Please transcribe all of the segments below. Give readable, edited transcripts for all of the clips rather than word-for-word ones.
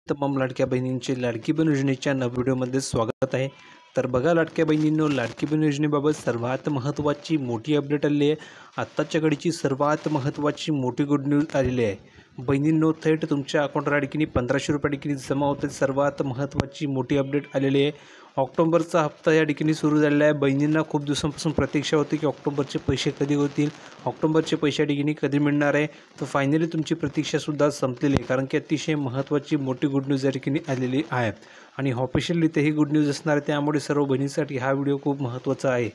तमाम लाडक्या बहिणींचे लाडकी बहीण योजनेच्या नवीन व्हिडिओमध्ये स्वागत आहे। तर बघा लाडक्या बहिणींनो, लाडकी बहीण योजनेबाबत सर्वात महत्त्वाची मोठी अपडेट आली आहे। आत्ताच्या घडीची सर्वात महत्त्वाची मोठी गुड न्यूज आलेली आहे। बहिणींनो, थेट तुमच्या अकाउंटवर अडकीने 1500 रुपये अडकीने जमा होते। सर्वात महत्त्वाची मोठी अपडेट आलेली आहे। ऑक्टोबरचा हप्ता या ठिकाणी सुरू झालेला आहे। बहिणींना खूप दिवसांपासून प्रतीक्षा होती की ऑक्टोबरचे पैसे कधी होतील, ऑक्टोबरचे पैसे या ठिकाणी कधी मिळणार आहे। तर फायनली तुमची प्रतीक्षासुद्धा संपलेली आहे, कारण की अतिशय महत्त्वाची मोठी गुड न्यूज या ठिकाणी आलेली आहे आणि ऑफिशियलरित्या ही गुड न्यूज असणार आहे। त्यामुळे सर्व बहिणींसाठी हा व्हिडिओ खूप महत्त्वाचा आहे।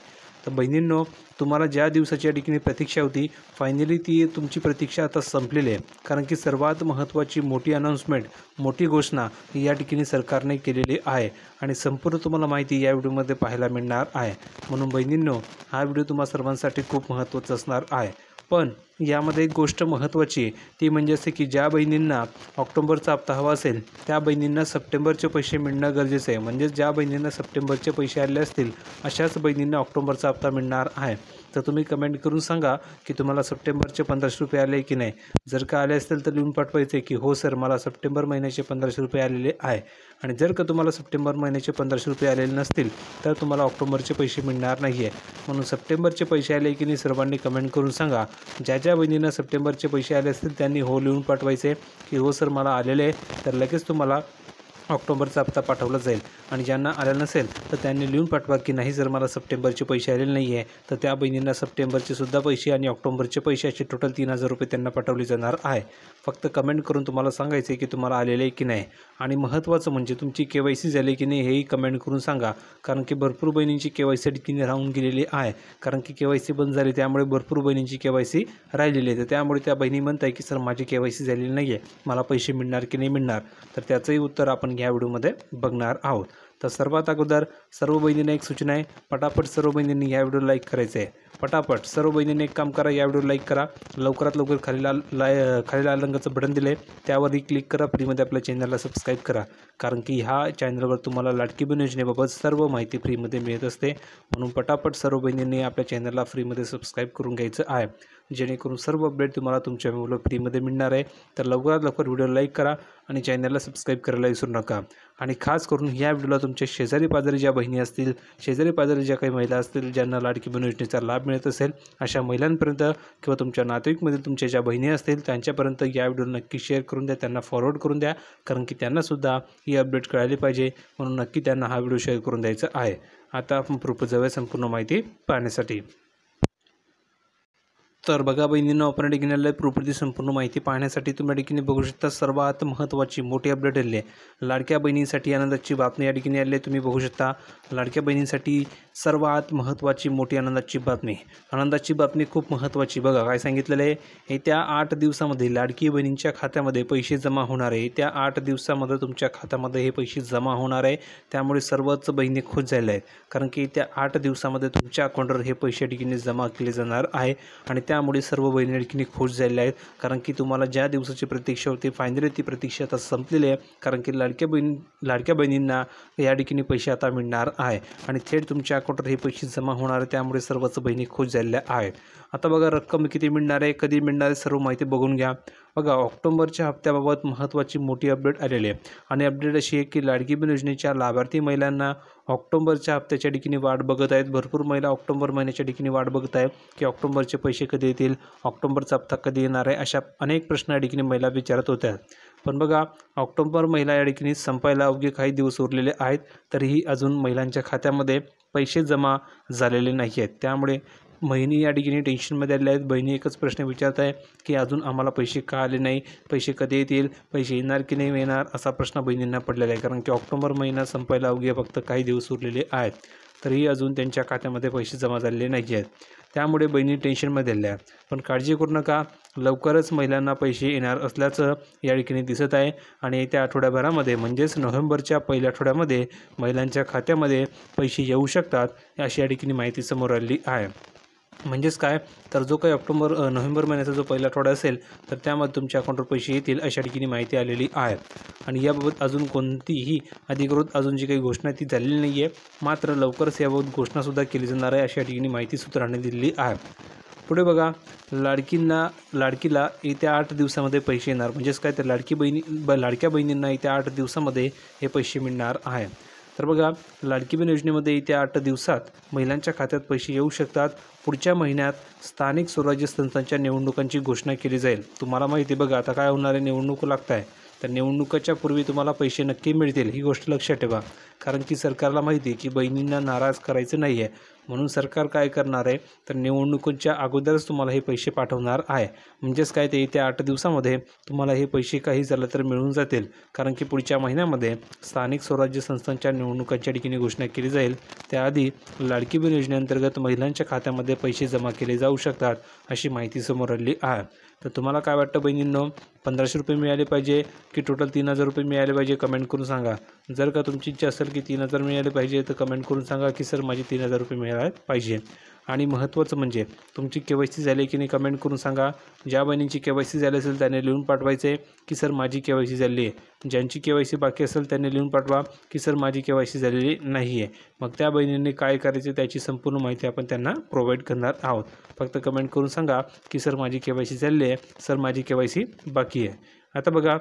तर बहिणींनो, तुम्हाला ज्या दिवसाची या ठिकाणी प्रतीक्षा होती, फायनली ती तुमची प्रतीक्षा आता संपलेली आहे, कारण की सर्वात महत्त्वाची मोठी अनाउन्समेंट, मोठी घोषणा या ठिकाणी सरकारने केलेली आहे आणि संपूर्ण तुम्हाला माहिती या व्हिडिओमध्ये पाहायला मिळणार आहे। म्हणून बहिणींनो, हा व्हिडिओ तुम्हा सर्वांसाठी खूप महत्त्वाचा असणार आहे। पण यामध्ये एक गोष्ट महत्त्वाची आहे, ती म्हणजे असे की ज्या बहिणींना ऑक्टोबरचा हप्ता हवा असेल त्या बहिणींना सप्टेंबरचे पैसे मिळणं गरजेचं आहे। म्हणजे ज्या बहिणींना सप्टेंबरचे पैसे आले असतील अशाच बहिणींना ऑक्टोबरचा हप्ता मिळणार आहे। तर तुम्ही कमेंट करून सांगा की तुम्हाला सप्टेंबरचे 1500 रुपये आले की नाही। जर का आले असतील तर लिहून पाठवायचे की हो सर, मला सप्टेंबर महिन्याचे 1500 रुपये आलेले आहे। आणि जर का तुम्हाला सप्टेंबर महिन्याचे 1500 रुपये आलेले नसतील तर तुम्हाला ऑक्टोबरचे पैसे मिळणार नाही आहे। म्हणून सप्टेंबरचे पैसे आले की नाही सर्वांनी कमेंट करून सांगा। ज्या बहिणींना सप्टेंबरचे पैसे आले असतील त्यांनी हो लिहून पाठवायचे की हो सर, मला आलेले आहे। तर लगेच तुम्हाला ऑक्टोबरचा हप्ता पाठवला जाईल। आणि ज्यांना आलेला नसेल तर त्यांनी लिहून पाठवा की नाही जर मला सप्टेंबरचे पैसे आलेले नाही आहे, तर त्या बहिणींना सप्टेंबरचे सुद्धा पैसे आणि ऑक्टोबरचे पैसे असे टोटल 3000 रुपये त्यांना पाठवले जाणार आहे। फक्त कमेंट करून तुम्हाला सांगायचे की तुम्हाला आलेले आहे की नाही। आणि महत्त्वाचं म्हणजे तुमची KYC झाली की नाही हेही कमेंट करून सांगा, कारण की भरपूर बहिणींची KYC अडकीने राहून गेलेली आहे, कारण की KYC बंद झाली त्यामुळे भरपूर बहिणींची KYC राहिलेली आहे। तर त्यामुळे त्या बहिणी म्हणत आहे की सर माझी KYC झालेली नाही आहे, मला पैसे मिळणार की नाही मिळणार। तर त्याचंही उत्तर आपण या व्हिडिओमध्ये बघणार आहोत। तर सर्वात अगोदर सर्व बहिणींना एक सूचना आहे, पटापट सर्व बहिणींनी या व्हिडिओला लाईक करायचं आहे। पटापट सर्व बहिणींनी एक काम करा, या व्हिडिओला लाईक करा। लवकरात लवकर खाली लाल रंगाचं बटन दिलं आहे त्यावरही क्लिक करा। फ्रीमध्ये आपल्या चॅनलला सबस्क्राईब करा, कारण की ह्या चॅनलवर तुम्हाला लाडकी बहीण योजनेबाबत सर्व माहिती फ्रीमध्ये मिळत असते। म्हणून पटापट सर्व बहिणींनी आपल्या चॅनलला फ्रीमध्ये सबस्क्राईब करून घ्यायचं आहे, जेणेकरून सर्व अपडेट तुम्हाला तुमच्या मोबाईलवर फ्रीमध्ये मिळणार आहे। तर लवकरात लवकर व्हिडिओला लाईक करा आणि चॅनलला सबस्क्राईब करायला विसरू नका। आणि खास करून या व्हिडिओला तुमच्या शेजारी पाजारी ज्या बहिणी असतील, शेजारी पाजारी ज्या काही महिला असतील ज्यांना लाडकी बहीण योजनेचा लाभ मिळत असेल अशा महिलांपर्यंत किंवा तुमच्या नातेवाईकमध्ये तुमच्या ज्या बहिणी असतील त्यांच्यापर्यंत या व्हिडिओ नक्की शेअर करून द्या, त्यांना फॉरवर्ड करून द्या, कारण की त्यांनासुद्धा ही अपडेट कळाली पाहिजे। म्हणून नक्की त्यांना हा व्हिडिओ शेअर करून द्यायचा आहे। आता आपण प्रूफ जाऊया संपूर्ण माहिती पाहण्यासाठी। तर बघा बहिणींनो, आपण ठिकाणी आलेल्या प्रूफवरती संपूर्ण माहिती पाहण्यासाठी तुम्ही ठिकाणी बघू शकता सर्वात महत्त्वाची मोठी अपडेट आली आहे। लाडक्या बहिणींसाठी आनंदाची बातमी या ठिकाणी आली आहे। तुम्ही बघू शकता लाडक्या बहिणींसाठी सर्वात महत्त्वाची मोठी आनंदाची बातमी। आनंदाची बातमी खूप महत्त्वाची। बघा काय सांगितलेलं आहे, येत्या 8 दिवसामध्ये लाडकी बहिणींच्या खात्यामध्ये पैसे जमा होणार आहे। येत्या 8 दिवसामध्ये तुमच्या खात्यामध्ये हे पैसे जमा होणार आहे। त्यामुळे सर्वच बहिणी खुश झाल्या आहेत, कारण की येत्या 8 दिवसामध्ये तुमच्या अकाउंटवर हे पैसे ठिकाणी जमा केले जाणार आहे। आणि त्यामुळे सर्व बहिणी ठिकाणी खुश झालेल्या आहेत, कारण की तुम्हाला ज्या दिवसाची प्रतीक्षा होती फायनली ती प्रतीक्षा आता संपलेली आहे, कारण की लाडक्या बहिणींना या ठिकाणी पैसे आता मिळणार आहे आणि थेट तुमच्या अकाउंटवर हे पैसे जमा होणार आहे। त्यामुळे सर्वच बहिणी खुश झालेल्या आहेत। आता बघा रक्कम किती मिळणार आहे, कधी मिळणार आहे, सर्व माहिती बघून घ्या। बघा ऑक्टोबरच्या हप्त्याबाबत महत्त्वाची मोठी अपडेट आलेली आहे आणि अपडेट अशी आहे की लाडकी बहीण योजनेच्या लाभार्थी महिलांना ऑक्टोबरच्या हप्त्याच्या ठिकाणी वाट बघत आहेत। भरपूर महिला ऑक्टोबर महिन्याच्या ठिकाणी वाट बघत आहेत की ऑक्टोबरचे पैसे कधी येतील, ऑक्टोबरचा हप्ता कधी येणार आहे, अशा अनेक प्रश्न या ठिकाणी महिला विचारत होत्या। पण बघा ऑक्टोबर महिना या ठिकाणी संपायला अवघे काही दिवस उरलेले आहेत, तरीही अजून महिलांच्या खात्यामध्ये पैसे जमा झालेले नाही आहेत। त्यामुळे बहिणी या ठिकाणी टेन्शनमध्ये आलेल्या आहेत। बहिणी एकच प्रश्न विचारत आहे की अजून आम्हाला पैसे का आले नाही, पैसे कधी येतील, पैसे येणार की नाही येणार, असा प्रश्न बहिणींना पडलेला आहे, कारण की ऑक्टोबर महिना संपायला अवघे फक्त काही दिवस उरलेले आहेत, तरीही अजून त्यांच्या खात्यामध्ये पैसे जमा झालेले नाही आहेत। त्यामुळे बहिणी टेन्शनमध्ये आल्या आहेत। पण काळजी करू नका, लवकरच महिलांना पैसे येणार असल्याचं या ठिकाणी दिसत आहे आणि येत्या आठवड्याभरामध्ये म्हणजेच नोव्हेंबरच्या पहिल्या आठवड्यामध्ये महिलांच्या खात्यामध्ये पैसे येऊ शकतात, अशी या ठिकाणी माहिती समोर आली आहे। म्हणजेच काय, तर जो काही नोव्हेंबर महिन्याचा जो पहिला आठवडा असेल तर त्यामध्ये तुमच्या अकाउंटवर पैसे येतील, अशा ठिकाणी माहिती आलेली आहे। आणि याबाबत अजून कोणतीही अधिकृत अजून जी काही घोषणा ती झालेली नाही आहे, मात्र लवकरच याबाबत घोषणासुद्धा केली जाणार आहे, अशा ठिकाणी माहिती सूत्रांनी दिलेली आहे। पुढे बघा, लाडकीला येत्या 8 दिवसामध्ये पैसे येणार, म्हणजेच काय तर लाडक्या बहिणींना येत्या 8 दिवसामध्ये हे पैसे मिळणार आहे। तर बघा, लाडकी बहीण योजनेमध्ये येत्या 8 दिवसात महिलांच्या खात्यात पैसे येऊ शकतात। पुढच्या महिन्यात स्थानिक स्वराज्य संस्थांच्या निवडणुकांची घोषणा केली जाईल। तुम्हाला माहिती आहे बघा, आता काय होणार आहे, निवडणूक लागत आहे, तर निवडणुकाच्या पूर्वी तुम्हाला पैसे नक्की मिळतील, ही गोष्ट लक्षात ठेवा। कारण की सरकारला माहिती आहे की बहिणींना नाराज करायचं नाही आहे, म्हणून सरकार काय करणार आहे, तर निवडणुकांच्या अगोदरच तुम्हाला हे पैसे पाठवणार आहे। म्हणजेच काय, ते येत्या 8 दिवसामध्ये तुम्हाला हे पैसे काही झालं तर मिळून जातील। कारण की पुढच्या महिन्यामध्ये स्थानिक स्वराज्य संस्थांच्या निवडणुकांच्या ठिकाणी घोषणा केली जाईल। त्याआधी लाडकी बहीण योजनेअंतर्गत महिलांच्या खात्यामध्ये पैसे जमा केले जाऊ शकतात, अशी माहिती समोर आली आहे। तर तुम्हाला काय वाटतं बहिणींनो, 1500 रुपये मिळाले पाहिजे की टोटल 3000 रुपये मिळाले पाहिजे, कमेंट करून सांगा। जर का तुमची इच्छा असेल की 3000 मिळाले पाहिजे तर कमेंट करून सांगा की सर माझे 3000 रुपये मिळाले पाहिजे। आणि महत्त्वाचं म्हणजे तुमची KYC झाली की नाही, कमेंट करून सांगा। ज्या बहिणींची KYC झाली असेल त्याने लिहून पाठवायचे की सर माझी KYC झाली आहे। ज्यांची KYC बाकी असेल त्यांनी लिहून पाठवा की सर माझी KYC झालेली नाही आहे। मग त्या बहिणींनी काय करायचे त्याची संपूर्ण माहिती आपण त्यांना प्रोव्हाइड करणार आहोत। फक्त कमेंट करून सांगा की सर माझी KYC झाली आहे, सर माझी KYC बाकी आहे। आता बघा,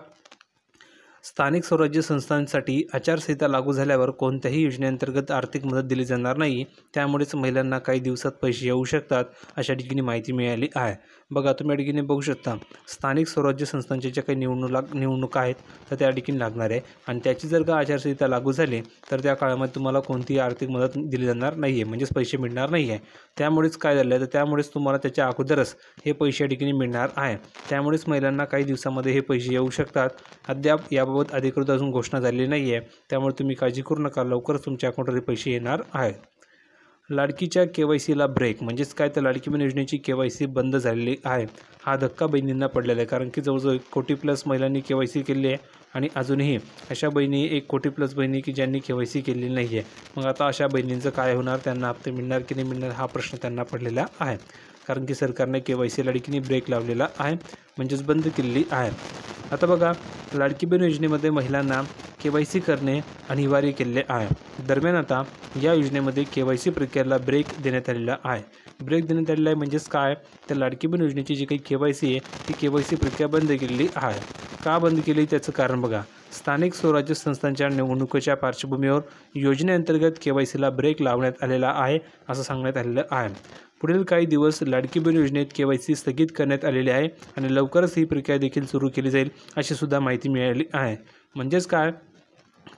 स्थानिक स्वराज्य संस्थांसाठी आचारसंहिता लागू झाल्यावर कोणत्याही योजनेअंतर्गत आर्थिक मदत दिली जाणार नाही, त्यामुळेच महिलांना काही दिवसात पैसे येऊ शकतात, अशा ठिकाणी माहिती मिळाली आहे। बघा, तुम्ही या ठिकाणी बघू शकता, स्थानिक स्वराज्य संस्थांच्या ज्या काही निवडणुका आहेत तर त्या ठिकाणी लागणार आहे, आणि त्याची जर का आचारसंहिता लागू झाली तर त्या काळामध्ये तुम्हाला कोणतीही आर्थिक मदत दिली जाणार नाही आहे, म्हणजेच पैसे मिळणार नाही आहे। त्यामुळेच काय झालं, तर त्यामुळेच तुम्हाला त्याच्या अगोदरच हे पैसे या ठिकाणी मिळणार आहे। त्यामुळेच महिलांना काही दिवसामध्ये हे पैसे येऊ शकतात। अद्याप याबाबत अधिकृत अजून घोषणा झालेली नाही आहे, त्यामुळे तुम्ही काळजी करू नका, लवकरच तुमच्या अकाउंटवर पैसे येणार आहेत। लाडकीच्या KYCला ब्रेक, म्हणजेच काय, तर लाडकी बहीण योजनेची KYC बंद झालेली आहे। हा धक्का बहिणींना पडलेला आहे, कारण की जवळजवळ 1 कोटी प्लस महिलांनी KYC केली आहे, आणि अजूनही अशा बहिणी 1 कोटी प्लस बहिणी की ज्यांनी KYC केलेली नाही आहे। मग आता अशा बहिणींचं काय होणार, त्यांना हप्ते मिळणार की नाही मिळणार, हा प्रश्न त्यांना पडलेला आहे। कारण की सरकारने KYC लाडकीने ब्रेक लावलेला आहे, म्हणजेच बंद केलेली आहे। आता बघा, लाडकी बहीण योजनेमध्ये महिलांना KYC करणे अनिवार्य केलेले आहे। दरम्यान आता या योजनेमध्ये KYC प्रक्रियेला ब्रेक देण्यात आलेला आहे। ब्रेक देण्यात आलेला आहे म्हणजेच काय, तर लाडकी बहीण योजनेची जी काही KYC आहे ती KYC प्रक्रिया बंद केलेली आहे। का बंद केली त्याचं कारण बघा, स्थानिक स्वराज्य संस्थांच्या निवडणुकीच्या पार्श्वभूमीवर योजनेअंतर्गत KYCला ब्रेक लावण्यात आलेला आहे, असं सांगण्यात आलेलं आहे। पुढील काही दिवस लाडकी बहीण योजनेत KYC स्थगित करण्यात आलेली आहे, आणि लवकरच ही प्रक्रिया देखील सुरू केली जाईल, अशी सुद्धा माहिती मिळाली आहे। म्हणजेच काय,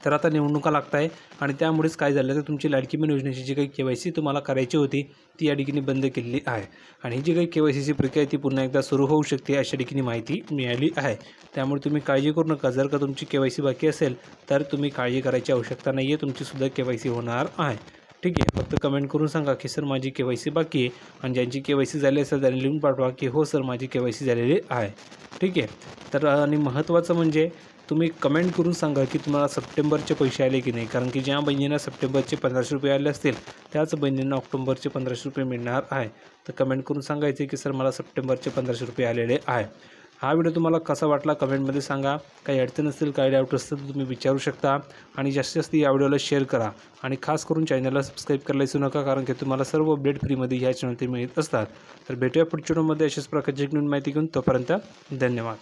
तर आता निवडणुका लागत आहे, आणि त्यामुळेच काय झालं, तर तुमची लाडकी बहीण योजनेची जी काही KYC तुम्हाला करायची होती ती या ठिकाणी बंद केलेली आहे, आणि ही जी काही KYCची प्रक्रिया ती पुन्हा एकदा सुरू होऊ शकते, अशा ठिकाणी माहिती मिळाली आहे। त्यामुळे तुम्ही काळजी करू नका। जर का तुमची KYC बाकी असेल तर तुम्ही काळजी करायची आवश्यकता नाही आहे, तुमचीसुद्धा KYC होणार आहे। ठीक आहे, फक्त कमेंट करून सांगा की सर माझी KYC बाकी आहे, आणि ज्यांची KYC झाली असेल त्यांनी लिहून पाठवा की हो सर माझी KYC झालेली आहे। ठीक आहे, तर आणि महत्त्वाचं म्हणजे तुम्ही कमेंट करून सांगा की तुम्हाला सप्टेंबरचे पैसे आले की नाही, कारण की ज्या बहिणींना सप्टेंबरचे 1500 रुपये आले असतील त्याच बहिणींना ऑक्टोबरचे 1500 रुपये मिळणार आहे। तर कमेंट करून सांगायचे की सर मला सप्टेंबरचे 1500 रुपये आलेले आहे। हा व्हिडिओ तुम्हाला कसा वाटला कमेंटमध्ये सांगा। काही अडचण असतील, काही डाऊट असतील तर तुम्ही विचारू शकता, आणि जास्तीत जास्त या व्हिडिओला शेअर करा, आणि खास करून चॅनलला सबस्क्राईब करायला विसरू नका, कारण की तुम्हाला सर्व अपडेट फ्रीमध्ये ह्या चॅनलवरती मिळत असतात। तर भेटूया पुढच्या व्हिडिओमध्ये अशाच प्रकारची नवीन माहिती घेऊन, तोपर्यंत धन्यवाद।